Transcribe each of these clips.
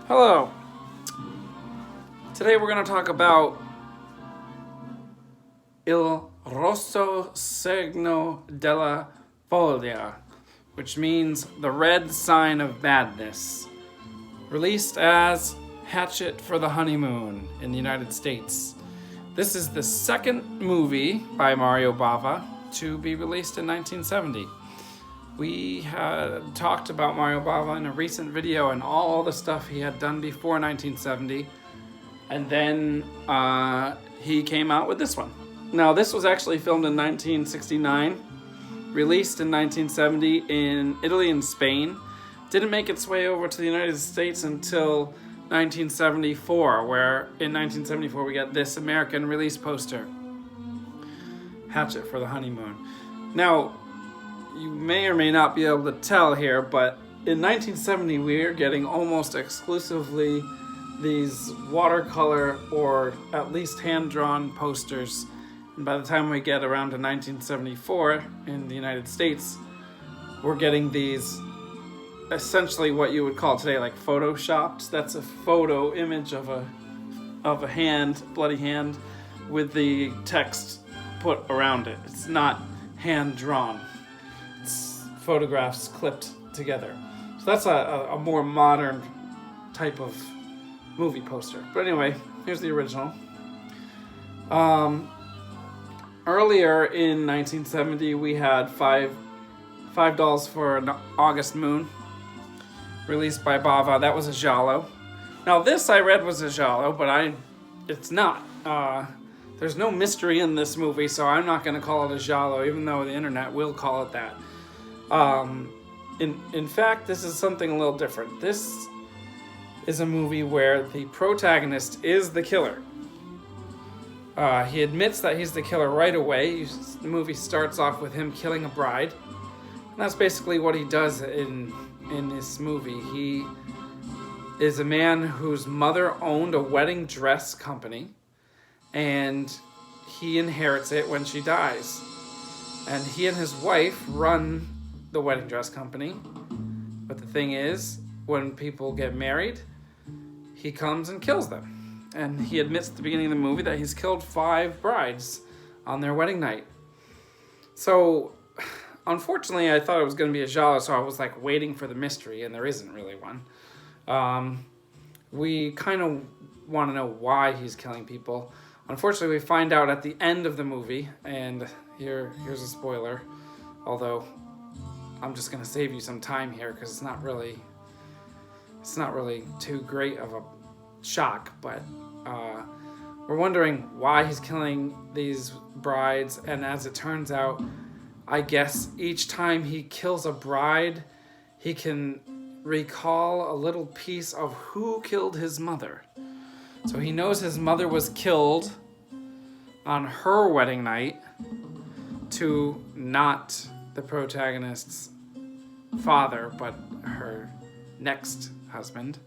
Hello. Today we're going to talk about il Rosso Segno della Follia, which means the red sign of madness. Released as Hatchet for the Honeymoon in the United States. This is the second movie by Bava to be released in 1970. We had talked about Bava in a recent video and all the stuff he had done before 1970. And then he came out with this one. Now, this was actually filmed in 1969, released in 1970 in Italy and Spain. Didn't make its way over to the United States until 1974, where in 1974 we got this American release poster, Hatchet for the Honeymoon. Now, you may or may not be able to tell here, but in 1970 we are getting almost exclusively these watercolor or at least hand-drawn posters. And by the time we get around to 1974 in the United States, we're getting these essentially what you would call today like photoshopped. That's a photo image of a hand, bloody hand, with the text put around it. It's not hand-drawn. It's photographs clipped together. So that's a more modern type of movie poster. But anyway, here's the original. Earlier in 1970, we had five dolls for an August moon, released by Bava. That was a giallo. Now this I read was a giallo, but it's not. There's no mystery in this movie, so I'm not going to call it a giallo, even though the internet will call it that. In fact, this is something a little different. This is a movie where the protagonist is the killer. He admits that he's the killer right away. The movie starts off with him killing a bride. And that's basically what he does in this movie. He is a man whose mother owned a wedding dress company, and he inherits it when she dies. And he and his wife run the wedding dress company. But the thing is, when people get married, he comes and kills them. And he admits at the beginning of the movie that he's killed 5 brides on their wedding night. So, unfortunately, I thought it was going to be a giallo, so I was like waiting for the mystery, and there isn't really one. We kind of want to know why he's killing people. Unfortunately, we find out at the end of the movie, and here's a spoiler, although I'm just going to save you some time here because it's not really too great of a shock, but we're wondering why he's killing these brides, and as it turns out, I guess each time he kills a bride, he can recall a little piece of who killed his mother. So he knows his mother was killed on her wedding night to not the protagonist's father, but her next husband.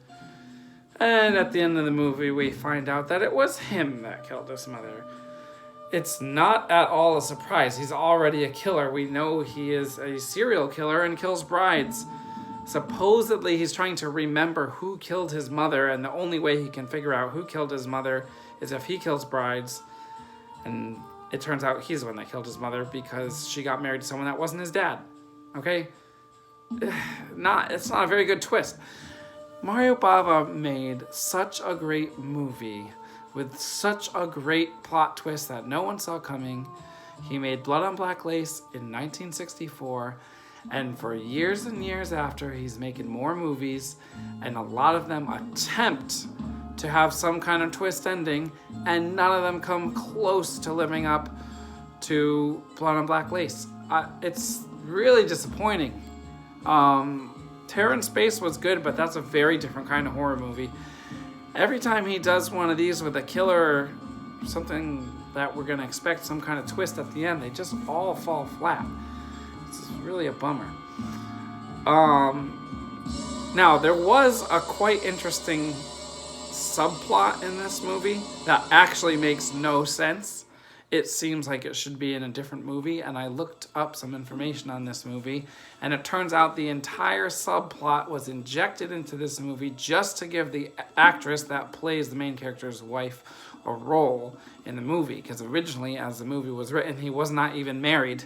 And at the end of the movie, we find out that it was him that killed his mother. It's not at all a surprise. He's already a killer. We know he is a serial killer and kills brides. Supposedly, he's trying to remember who killed his mother, and the only way he can figure out who killed his mother is if he kills brides. And it turns out he's the one that killed his mother because she got married to someone that wasn't his dad. Okay? It's not a very good twist. Bava made such a great movie with such a great plot twist that no one saw coming. He made Blood on Black Lace in 1964, and for years and years after, he's making more movies, and a lot of them attempt to have some kind of twist ending, and none of them come close to living up to Blood on Black Lace. It's really disappointing. Terror in Space was good, but that's a very different kind of horror movie. Every time he does one of these with a killer or something that we're going to expect some kind of twist at the end, they just all fall flat. It's really a bummer. Now, there was a quite interesting subplot in this movie that actually makes no sense. it seems like it should be in a different movie. And I looked up some information on this movie, and it turns out the entire subplot was injected into this movie just to give the actress that plays the main character's wife a role in the movie, because originally, as the movie was written, he was not even married.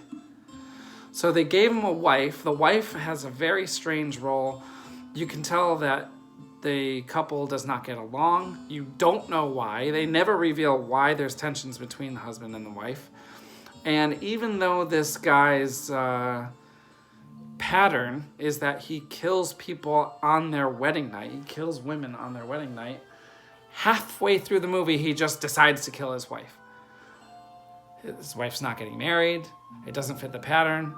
So they gave him a wife. The wife has a very strange role. You can tell that the couple does not get along. You don't know why. They never reveal why there's tensions between the husband and the wife. And even though this guy's pattern is that he kills people on their wedding night, he kills women on their wedding night, halfway through the movie, he just decides to kill his wife. His wife's not getting married. It doesn't fit the pattern.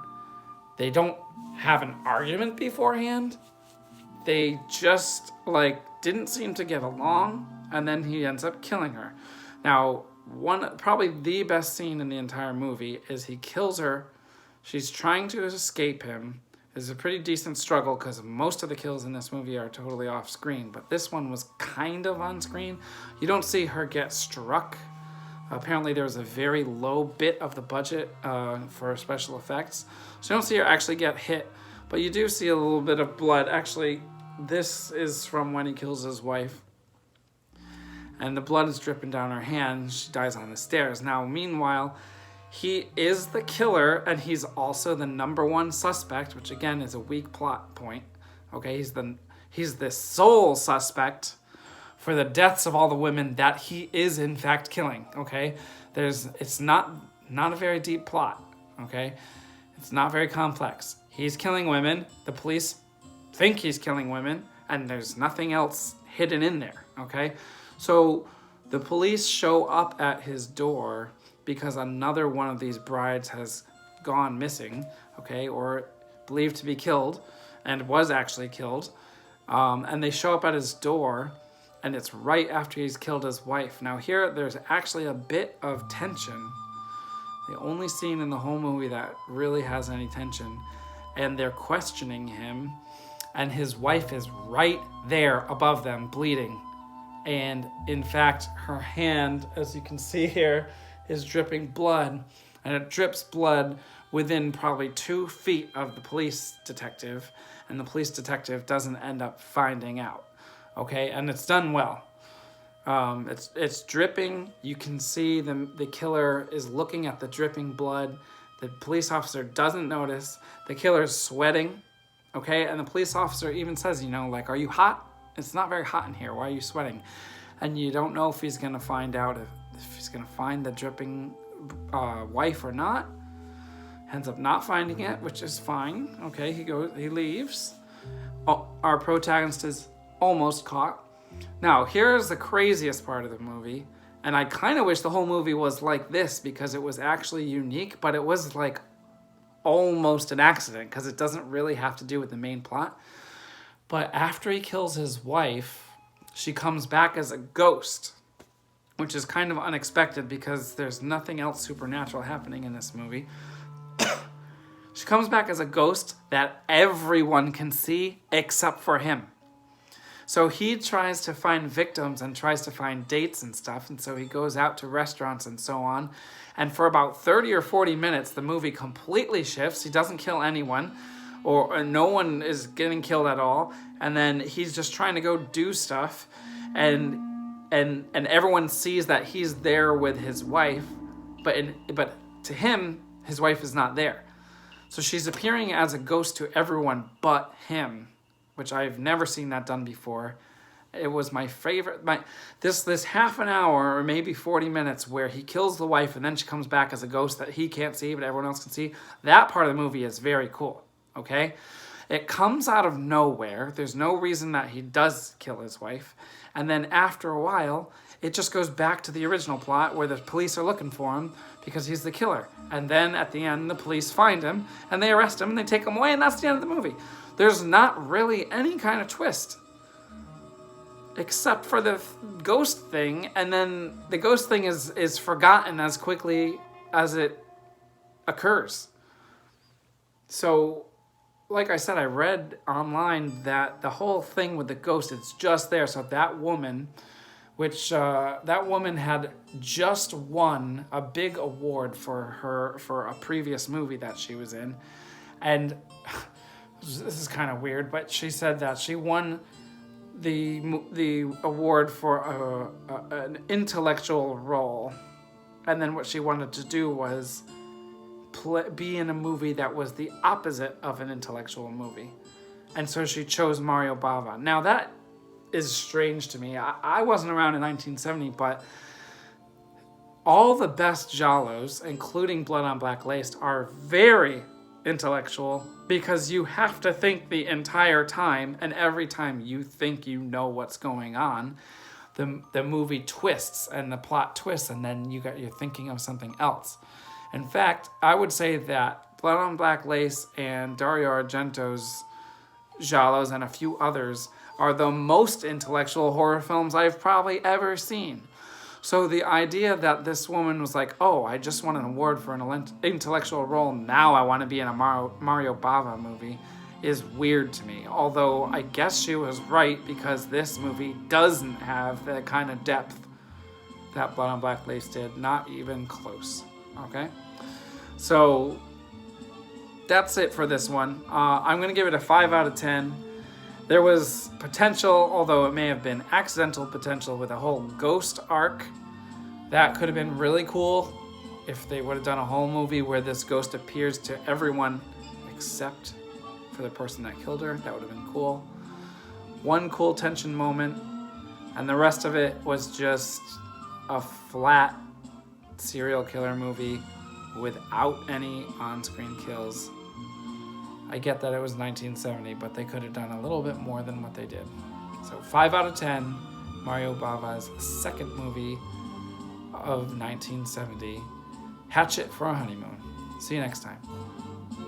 They don't have an argument beforehand. They just, didn't seem to get along, and then he ends up killing her. Now, probably the best scene in the entire movie is he kills her. She's trying to escape him. It's a pretty decent struggle because most of the kills in this movie are totally off screen, but this one was kind of on screen. You don't see her get struck. Apparently there was a very low bit of the budget for special effects. So you don't see her actually get hit, but you do see a little bit of blood. Actually, this is from when he kills his wife. And the blood is dripping down her hand. She dies on the stairs. Now, meanwhile, he is the killer, and he's also the #1 suspect, which again is a weak plot point. Okay, he's the sole suspect for the deaths of all the women that he is in fact killing. Okay, it's not a very deep plot. Okay, it's not very complex. He's killing women. The police think he's killing women, and there's nothing else hidden in there. Okay, so the police show up at his door because another one of these brides has gone missing, okay, or believed to be killed, and was actually killed. And they show up at his door, and it's right after he's killed his wife. Now here, there's actually a bit of tension. The only scene in the whole movie that really has any tension. And they're questioning him, and his wife is right there above them, bleeding. And in fact, her hand, as you can see here, is dripping blood, and it drips blood within probably 2 feet of the police detective, and the police detective doesn't end up finding out. Okay, and it's done well. It's dripping. You can see the killer is looking at the dripping blood. The police officer doesn't notice. The killer's sweating. Okay, and the police officer even says, are you hot? It's not very hot in here. Why are you sweating? And you don't know if he's gonna find out if he's gonna find the dripping wife or not. Ends up not finding it, which is fine. Okay, he leaves. Our protagonist is almost caught. Now, here's the craziest part of the movie, and I kind of wish the whole movie was like this because it was actually unique, but it was like almost an accident because it doesn't really have to do with the main plot. But after he kills his wife, she comes back as a ghost, which is kind of unexpected because there's nothing else supernatural happening in this movie. She comes back as a ghost that everyone can see except for him. So he tries to find victims and tries to find dates and stuff, and so he goes out to restaurants and so on. And for about 30 or 40 minutes, the movie completely shifts. He doesn't kill anyone, or no one is getting killed at all. And then he's just trying to go do stuff, and everyone sees that he's there with his wife, but to him, his wife is not there. So she's appearing as a ghost to everyone but him, which I've never seen that done before. It was my favorite. This half an hour or maybe 40 minutes where he kills the wife and then she comes back as a ghost that he can't see but everyone else can see. That part of the movie is very cool, okay? It comes out of nowhere. There's no reason that he does kill his wife. And then after a while, it just goes back to the original plot where the police are looking for him because he's the killer. And then at the end, the police find him and they arrest him and they take him away, and that's the end of the movie. There's not really any kind of twist except for the ghost thing, and then the ghost thing is forgotten as quickly as it occurs. So, like I said, I read online that the whole thing with the ghost, it's just there. So that woman which that woman had just won a big award for a previous movie that she was in. And this is kind of weird, but she said that she won the award for an intellectual role, and then what she wanted to do was be in a movie that was the opposite of an intellectual movie, and so she chose Mario Bava. Now that is strange to me. I wasn't around in 1970, but all the best giallos, including Blood on Black Lace, are very intellectual, because you have to think the entire time, and every time you think you know what's going on, the movie twists and the plot twists, and then you're thinking of something else. In fact, I would say that Blood on Black Lace and Dario Argento's giallos and a few others are the most intellectual horror films I've probably ever seen. So the idea that this woman was like, oh, I just won an award for an intellectual role, now I want to be in a Mario Bava movie, is weird to me. Although I guess she was right, because this movie doesn't have the kind of depth that Blood on Black Lace did. Not even close. Okay? So that's it for this one. I'm going to give it a 5 out of 10. There was potential, although it may have been accidental potential, with a whole ghost arc. That could have been really cool if they would have done a whole movie where this ghost appears to everyone except for the person that killed her. That would have been cool. One cool tension moment, and the rest of it was just a flat serial killer movie without any on-screen kills. I get that it was 1970, but they could have done a little bit more than what they did. So 5 out of 10, Mario Bava's second movie of 1970, Hatchet for a Honeymoon. See you next time.